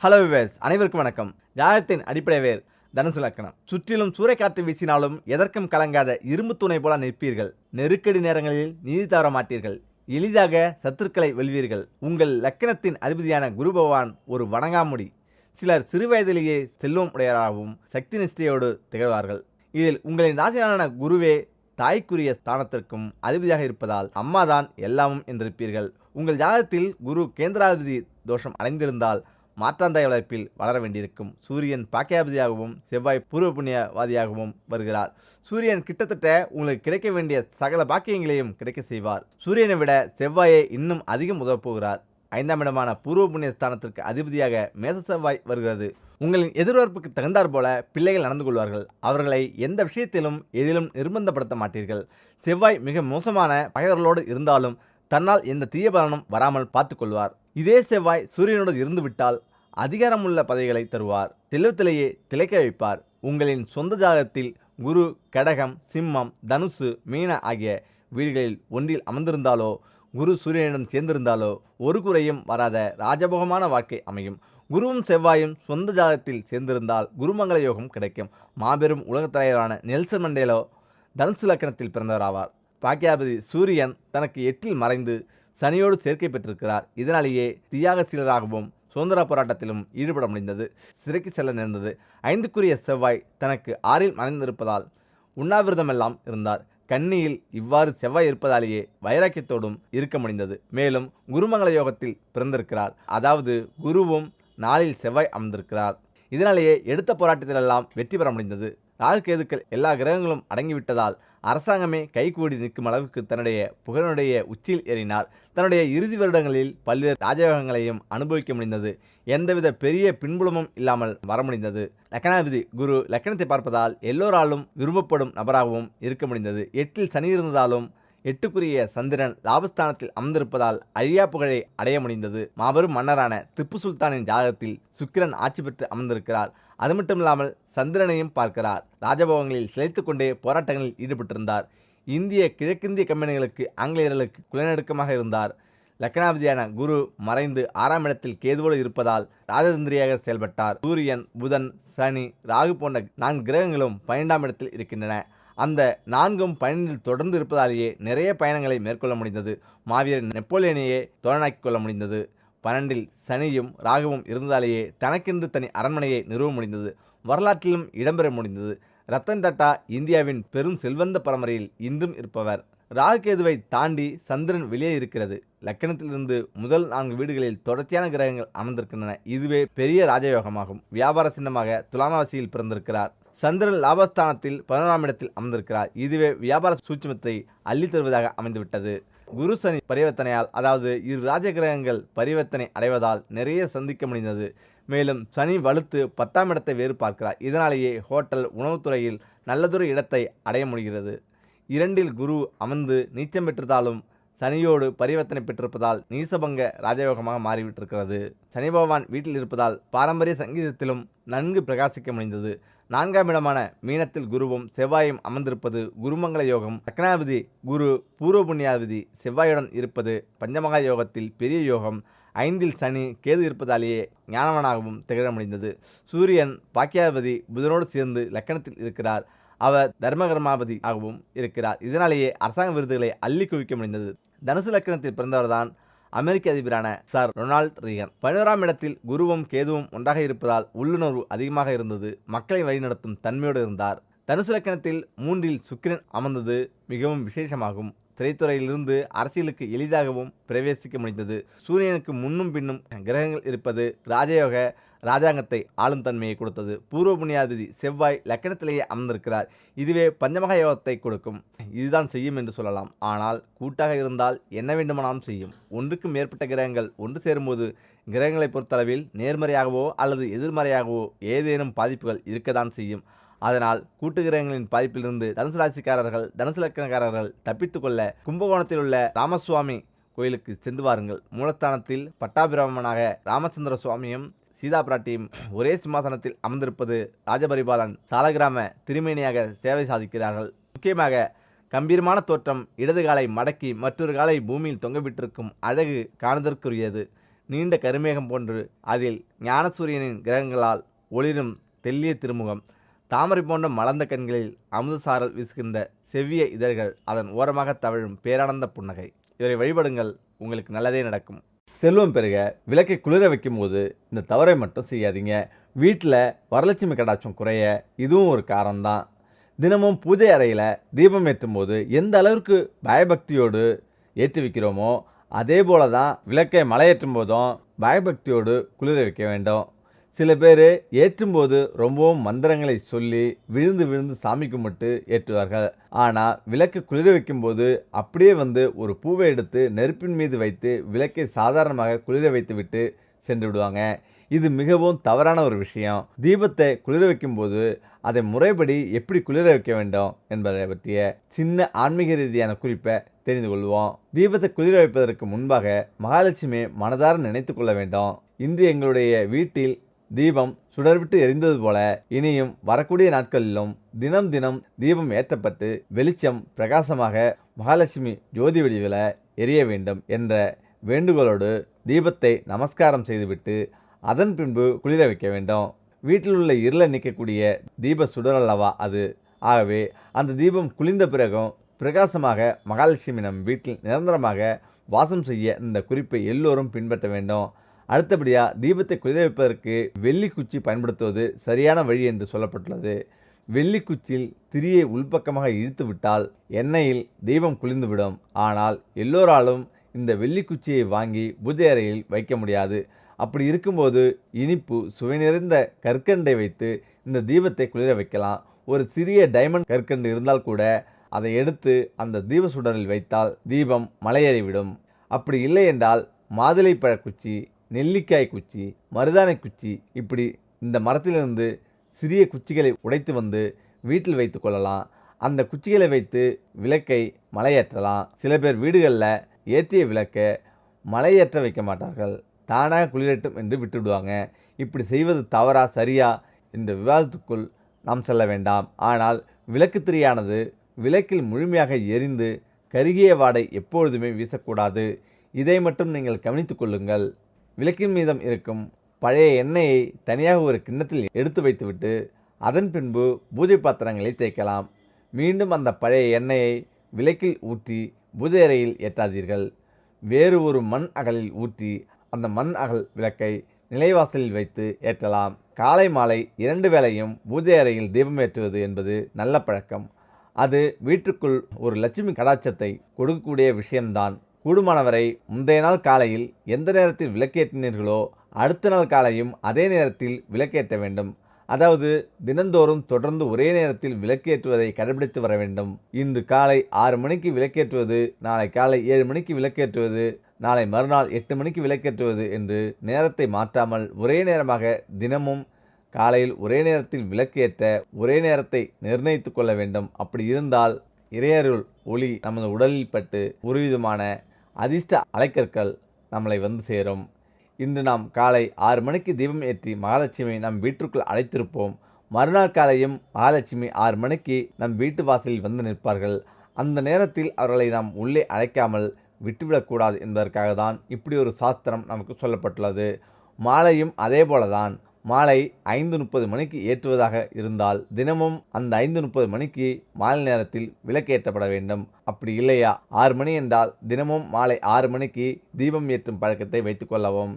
Hello wives, அனைவருக்கும் வணக்கம். ஜாதகத்தின் அடிப்படை வேர் தனுசு லக்னம். சுற்றிலும் சூறைக்காற்று வீசினாலும் எதற்கும் கலங்காத இரும்பு துணை போல நிற்பீர்கள். நெருக்கடி நேரங்களில் நீதி தவற மாட்டீர்கள். எளிதாக சத்துருக்களை வெல்வீர்கள். உங்கள் லக்கணத்தின் அதிபதியான குரு பகவான் ஒரு வணங்காமுடி. சிலர் சிறுவயதிலேயே செல்வம் உடையவராகவும் சக்தி நிஷ்டையோடு திகழ்வார்கள். இதில் உங்களின் ராசியான குருவே தாய்க்குரிய ஸ்தானத்திற்கும் அதிபதியாக இருப்பதால் அம்மாதான் எல்லாமும் என்றிருப்பீர்கள். உங்கள் ஜாதகத்தில் குரு கேந்திராதிபதி தோஷம் அடைந்திருந்தால் மாற்றாந்தாய் வளர்ப்பில் வளர வேண்டியிருக்கும். சூரியன் பாக்கியாபதியாகவும் செவ்வாய் பூர்வ புண்ணியவாதியாகவும் வருகிறார். சூரியன் கிட்டத்தட்ட உங்களுக்கு கிடைக்க வேண்டிய சகல பாக்கியங்களையும் கிடைக்க செய்வார். சூரியனை விட செவ்வாயை இன்னும் அதிகம் உதவப்போகிறார். 5ஆம் இடமான பூர்வ புண்ணிய ஸ்தானத்திற்கு அதிபதியாக மேச செவ்வாய் வருகிறது. உங்களின் எதிர்பார்ப்புக்கு தகுந்தாற் போல பிள்ளைகள் நடந்து கொள்வார்கள். அவர்களை எந்த விஷயத்திலும் எதிலும் நிர்பந்தப்படுத்த மாட்டீர்கள். செவ்வாய் மிக மோசமான பகைவர்களோடு இருந்தாலும் தன்னால் எந்த தீய பலனும் வராமல் பார்த்து கொள்வார். இதே செவ்வாய் சூரியனோடு இருந்து விட்டால் அதிகாரமுள்ள பதவிகளை தருவார். செல்வத்திலேயே திளைக்க வைப்பார். உங்களின் சொந்த ஜாதகத்தில் குரு கடகம், சிம்மம், தனுசு, மீன ஆகிய வீடுகளில் ஒன்றில் அமர்ந்திருந்தாலோ குரு சூரியனிடம் சேர்ந்திருந்தாலோ ஒரு குறையும் வராத ராஜபோகமான வாழ்க்கை அமையும். குருவும் செவ்வாயும் சொந்த ஜாதகத்தில் சேர்ந்திருந்தால் குருமங்கள யோகம் கிடைக்கும். மாபெரும் உலகத் தலைவரான நெல்சன் மண்டேலோ தனுசு லக்கணத்தில் பிறந்தவராவார். பாக்கியாபதி சூரியன் தனக்கு 8இல் மறைந்து சனியோடு சேர்க்கை பெற்றிருக்கிறார். இதனாலேயே தியாகசீலராகவும் சுதந்திர போராட்டத்திலும் ஈடுபட முடிந்தது. சிறைக்கு செல்ல நேர்ந்தது. 5க்குரிய செவ்வாய் தனக்கு 6இல் மறைந்திருப்பதால் உண்ணாவிரதமெல்லாம் இருந்தார். கன்னியில் இவ்வாறு செவ்வாய் இருப்பதாலேயே வைராக்கியத்தோடும் இருக்க முடிந்தது. மேலும் குருமங்கள யோகத்தில் பிறந்திருக்கிறார். அதாவது குருவும் 4இல் செவ்வாய் அமர்ந்திருக்கிறார். இதனாலேயே எடுத்த போராட்டத்திலெல்லாம் வெற்றி பெற முடிந்தது. ராகு கேதுக்கள் எல்லா கிரகங்களும் அடங்கிவிட்டதால் அரசாங்கமே கைகூடி நிற்கும் அளவுக்கு தன்னுடைய புகழுடைய உச்சியில் ஏறினார். தன்னுடைய இறுதி வருடங்களில் பல்வேறு ராஜயோகங்களையும் அனுபவிக்க முடிந்தது. எந்தவித பெரிய பின்புலமும் இல்லாமல் வர முடிந்தது. லக்கணாதிபதி குரு லக்கணத்தை பார்ப்பதால் எல்லோராலும் விரும்பப்படும் நபராகவும் இருக்க முடிந்தது. 8இல் சனி இருந்ததாலும் 8க்குரிய சந்திரன் லாபஸ்தானத்தில் அமர்ந்திருப்பதால் அழியா புகழை அடைய முடிந்தது. மாபெரும் மன்னரான திப்பு சுல்தானின் ஜாதகத்தில் சுக்கிரன் ஆட்சி பெற்று அமர்ந்திருக்கிறார். அது மட்டுமில்லாமல் சந்திரனையும் பார்க்கிறார். ராஜபோகங்களில் சிலைத்துக் கொண்டே போராட்டங்களில் ஈடுபட்டிருந்தார். இந்திய கிழக்கிந்திய கம்பெனிகளுக்கு ஆங்கிலேயர்களுக்கு குலநடுக்கமாக இருந்தார். லக்கணாதிபதியான குரு மறைந்து 6ஆம் இடத்தில் கேதுவோடு இருப்பதால் ராஜதந்திரியாக செயல்பட்டார். சூரியன், புதன், சனி, ராகு போன்ற 4 கிரகங்களும் 12ஆம் இடத்தில் இருக்கின்றன. அந்த 4ம் 12இல் தொடர்ந்து இருப்பதாலேயே நிறைய பயணங்களை மேற்கொள்ள முடிந்தது. மாவீரர் நெப்போலியனையே தோழனாக்கிக் கொள்ள முடிந்தது. 12இல் சனியும் ராகுவும் இருந்ததாலேயே தனக்கென்று தனி அரண்மனையை நிறுவ முடிந்தது. வரலாற்றிலும் இடம்பெற முடிந்தது. ரத்தன் டாட்டா இந்தியாவின் பெரும் செல்வந்த பரம்பரையில் இன்றும் இருப்பவர். ராகு கேதுவை தாண்டி சந்திரன் வெளியே இருக்கிறது. லக்கணத்திலிருந்து முதல் 4 வீடுகளில் தொடர்ச்சியான கிரகங்கள் அமர்ந்திருக்கின்றன. இதுவே பெரிய ராஜயோகமாகும். வியாபார சின்னமாக துலாமாசியில் பிறந்திருக்கிறார். சந்திரன் லாபஸ்தானத்தில் 11ஆம் இடத்தில் அமர்ந்திருக்கிறார். இதுவே வியாபார சூட்சுமத்தை அள்ளி தருவதாக அமைந்துவிட்டது. குரு சனி பரிவர்த்தனையால், அதாவது இரு ராஜ கிரகங்கள் பரிவர்த்தனை அடைவதால் நிறைய சந்திக்க முடிந்தது. மேலும் சனி வலுத்து 10ஆம் இடத்தை வேறு பார்க்கிறார். இதனாலேயே ஹோட்டல் உணவுத்துறையில் நல்லதொரு இடத்தை அடைய முடிகிறது. 2இல் குரு அமர்ந்து நீச்சம் பெற்றதாலும் சனியோடு பரிவர்த்தனை பெற்றிருப்பதால் நீசபங்க ராஜயோகமாக மாறிவிட்டிருக்கிறது. சனி பகவான் வீட்டில் இருப்பதால் பாரம்பரிய சங்கீதத்திலும் நன்கு பிரகாசிக்க முடிந்தது. 4ஆம் இடமான மீனத்தில் குருவும் செவ்வாயும் அமர்ந்திருப்பது குருமங்கள யோகம். லக்னாதிபதி குரு பூர்வ புண்ணியாதிபதி செவ்வாயுடன் இருப்பது பஞ்சமகா யோகத்தில் பெரிய யோகம். 5இல் சனி கேது இருப்பதாலேயே ஞானவனாகவும் திகழ முடிந்தது. சூரியன் பாக்கியாதிபதி புதனோடு சேர்ந்து லக்கணத்தில் இருக்கிறார். அவர் தர்மகர்மாபதி ஆகவும் இருக்கிறார். இதனாலேயே அரசாங்க விருதுகளை அள்ளி குவிக்க முடிந்தது. தனுசு லக்கணத்தில் பிறந்தவர்தான் அமெரிக்க அதிபரான சார் ரொனால்ட் ரீகன். 11ஆம் இடத்தில் குருவும் கேதுவும் ஒன்றாக இருப்பதால் உள்ளுணர்வு அதிகமாக இருந்தது. மக்களை வழிநடத்தும் தன்மையோடு இருந்தார். தனுசு லக்கணத்தில் 3இல் சுக்கிரன் அமர்ந்தது மிகவும் விசேஷமாகும். திரைத்துறையிலிருந்து அரசியலுக்கு எளிதாகவும் பிரவேசிக்க முடிந்தது. சூரியனுக்கு முன்னும் பின்னும் கிரகங்கள் இருப்பது ராஜயோக ராஜாங்கத்தை ஆளும் தன்மையை கொடுத்தது. பூர்வ புண்ணியாதிபதி செவ்வாய் லக்கணத்திலேயே அமர்ந்திருக்கிறார். இதுவே பஞ்சமகா யோகத்தை கொடுக்கும். இதுதான் செய்யும் என்று சொல்லலாம். ஆனால் கூட்டாக இருந்தால் என்ன வேண்டுமானாலும் செய்யும். ஒன்றுக்கு மேற்பட்ட கிரகங்கள் ஒன்று சேரும்போது கிரகங்களை பொறுத்தளவில் நேர்மறையாகவோ அல்லது எதிர்மறையாகவோ ஏதேனும் பாதிப்புகள் இருக்கத்தான் செய்யும். அதனால் கூட்டு கிரகங்களின் பாதிப்பிலிருந்து தனுசு ராசிக்காரர்கள், தனுசு லக்கணக்காரர்கள் தப்பித்துக் கொள்ள கும்பகோணத்தில் உள்ள ராமசுவாமி கோயிலுக்கு சென்று வாருங்கள். மூலஸ்தானத்தில் பட்டாபிராமனாக ராமச்சந்திர சுவாமியும் சீதா பிராட்டியும் ஒரே சிம்மாசனத்தில் அமர்ந்திருப்பது ராஜபரிபாலன் சாலகிராம திருமேனியாக சேவை சாதிக்கிறார்கள். முக்கியமாக கம்பீரமான தோற்றம், இடது காலை மடக்கி மற்றொரு காலை பூமியில் தொங்கவிட்டிருக்கும் அழகு காணுதற்குரியது. நீண்ட கருமேகம் போன்று அதில் ஞானசூரியனின் கிரகங்களால் ஒளிரும் தெள்ளிய திருமுகம், தாமரை போன்ற மலர்ந்த கண்களில் அமுதசாரல் வீசுகின்ற செவ்விய இதழ்கள், அதன் ஓரமாக தவழும் பேரானந்த புன்னகை. இவரை வழிபடுங்கள், உங்களுக்கு நல்லதே நடக்கும். செல்வம் பெருக விளக்கை குளிர வைக்கும் போது இந்த தவறை மட்டும் செய்யாதீங்க. வீட்டில் வரலட்சுமி கடாட்சம் குறைய இதுவும் ஒரு காரணம்தான். தினமும் பூஜை அறையில் தீபம் ஏற்றும் போது எந்த அளவிற்கு பயபக்தியோடு ஏற்றி வைக்கிறோமோ அதே போல தான் விளக்கை மலையேற்றும் போதும் பயபக்தியோடு குளிர வைக்க வேண்டும். சில பேர் ஏற்றும்போது ரொம்பவும் மந்திரங்களை சொல்லி விழுந்து விழுந்து சாமி கும்பிட்டு ஏற்றுவார்கள். ஆனால் விளக்கு குளிர வைக்கும்போது அப்படியே ஒரு பூவை எடுத்து நெருப்பின் மீது வைத்து விளக்கை சாதாரணமாக குளிர வைத்து விட்டு சென்று விடுவாங்க. இது மிகவும் தவறான ஒரு விஷயம். தீபத்தை குளிர வைக்கும்போது அதை முறைப்படி எப்படி குளிர வைக்க வேண்டும் என்பதை பற்றிய சின்ன ஆன்மீக ரீதியான குறிப்பை தெரிந்து கொள்வோம். தீபத்தை குளிர வைப்பதற்கு முன்பாக மகாலட்சுமி மனதார நினைத்து கொள்ள வேண்டும். இன்று எங்களுடைய வீட்டில் தீபம் சுடர்விட்டு எரிந்தது போல இனியும் வரக்கூடிய நாட்களிலும் தினம் தினம் தீபம் ஏற்றப்பட்டு வெளிச்சம் பிரகாசமாக மகாலட்சுமி ஜோதி வடிவில் எரிய வேண்டும் என்ற வேண்டுகோளோடு தீபத்தை நமஸ்காரம் செய்துவிட்டு அதன் பின்பு குளிர வைக்க வேண்டும். வீட்டில் உள்ள இருளை நீக்கக்கூடிய தீப சுடர் அல்லவா அது. ஆகவே அந்த தீபம் குளிர்ந்த பிறகும் பிரகாசமாக மகாலட்சுமி நம் வீட்டில் நிரந்தரமாக வாசம் செய்ய இந்த குறிப்பை எல்லோரும் பின்பற்ற வேண்டும். அடுத்தபடியாக தீபத்தை குளிர வைப்பதற்கு வெள்ளிக்குச்சி பயன்படுத்துவது சரியான வழி என்று சொல்லப்பட்டுள்ளது. வெள்ளிக்குச்சியில் திரியை உள்பக்கமாக இழுத்து விட்டால் எண்ணெயில் தீபம் குளிர்ந்துவிடும். ஆனால் எல்லோராலும் இந்த வெள்ளிக்குச்சியை வாங்கி பூஜை அறையில் வைக்க முடியாது. அப்படி இருக்கும்போது இனிப்பு சுவை நிறைந்த கற்கண்டை வைத்து இந்த தீபத்தை குளிர வைக்கலாம். ஒரு சிறிய டைமண்ட் கற்கண்டு இருந்தால் கூட அதை எடுத்து அந்த தீப சுடரில் வைத்தால் தீபம் மலையேறிவிடும். அப்படி இல்லை என்றால் மாதுளை குச்சி, நெல்லிக்காய் குச்சி, மருதாணை குச்சி, இப்படி இந்த மரத்திலிருந்து சிறிய குச்சிகளை உடைத்து வீட்டில் வைத்து கொள்ளலாம். அந்த குச்சிகளை வைத்து விளக்கை மலையேற்றலாம். சில பேர் வீடுகளில் ஏற்றிய விளக்கை மலையேற்ற வைக்க மாட்டார்கள். தானாக குளிரட்டும் என்று விட்டுவிடுவாங்க. இப்படி செய்வது தவறா சரியா என்ற விவாதத்துக்குள் நாம் செல்ல வேண்டாம். ஆனால் விளக்கு திரியானது விளக்கில் முழுமையாக எரிந்து கருகிய வாடை எப்பொழுதுமே வீசக்கூடாது. இதை மட்டும் நீங்கள் கவனித்து கொள்ளுங்கள். விளக்கின் மீதம் இருக்கும் பழைய எண்ணெயை தனியாக ஒரு கிண்ணத்தில் எடுத்து வைத்துவிட்டு அதன் பின்பு பூஜை பாத்திரங்களை தேய்க்கலாம். மீண்டும் அந்த பழைய எண்ணெயை விளக்கில் ஊற்றி பூஜை அறையில் ஏற்றாதீர்கள். வேறு ஒரு மண் அகலில் ஊற்றி அந்த மண் அகல் விளக்கை நிலைவாசலில் வைத்து ஏற்றலாம். காலை மாலை 2 வேளையும் பூஜை அறையில் தீபம் ஏற்றுவது என்பது நல்ல பழக்கம். அது வீட்டுக்குள் ஒரு லட்சுமி கடாட்சத்தை கொடுக்கக்கூடிய விஷயம்தான். கூடுமானவரை முந்தைய நாள் காலையில் எந்த நேரத்தில் விளக்கேற்றினீர்களோ அடுத்த நாள் காலையும் அதே நேரத்தில் விளக்கேற்ற வேண்டும். அதாவது தினந்தோறும் தொடர்ந்து ஒரே நேரத்தில் விளக்கேற்றுவதை கடைபிடித்து வர வேண்டும். இன்று காலை 6 மணிக்கு விளக்கேற்றுவது, நாளை காலை 7 மணிக்கு விளக்கேற்றுவது, நாளை மறுநாள் 8 மணிக்கு விளக்கேற்றுவது என்று நேரத்தை மாற்றாமல் ஒரே நேரமாக தினமும் காலையில் ஒரே நேரத்தில் விளக்கேற்ற ஒரே நேரத்தை நிர்ணயித்து கொள்ள வேண்டும். அப்படி இருந்தால் இறையருள் ஒளி நமது உடலில் பட்டு ஒருவிதமான அதிர்ஷ்ட அலைக்கற்கள் நம்மளை சேரும். இன்று நாம் காலை 6 மணிக்கு தீபம் ஏற்றி மகாலட்சுமி நம் வீட்டிற்குள் அழைத்திருப்போம். மறுநாள் காலையும் மகாலட்சுமி 6 மணிக்கு நம் வீட்டு வாசலில் நிற்பார்கள். அந்த நேரத்தில் அவர்களை நாம் உள்ளே அழைக்காமல் விட்டுவிடக்கூடாது என்பதற்காக தான் இப்படி ஒரு சாஸ்திரம் நமக்கு சொல்லப்பட்டுள்ளது. மாலையும் அதே போலதான். மாலை 5:30 மணிக்கு ஏற்றுவதாக இருந்தால் தினமும் அந்த 5:30 மணிக்கு மாலை நேரத்தில் விளக்கேற்றப்பட வேண்டும். அப்படி இல்லையா 6 மணி என்றால் தினமும் மாலை 6 மணிக்கு தீபம் ஏற்றும் பழக்கத்தை வைத்துக் கொள்ளவும்.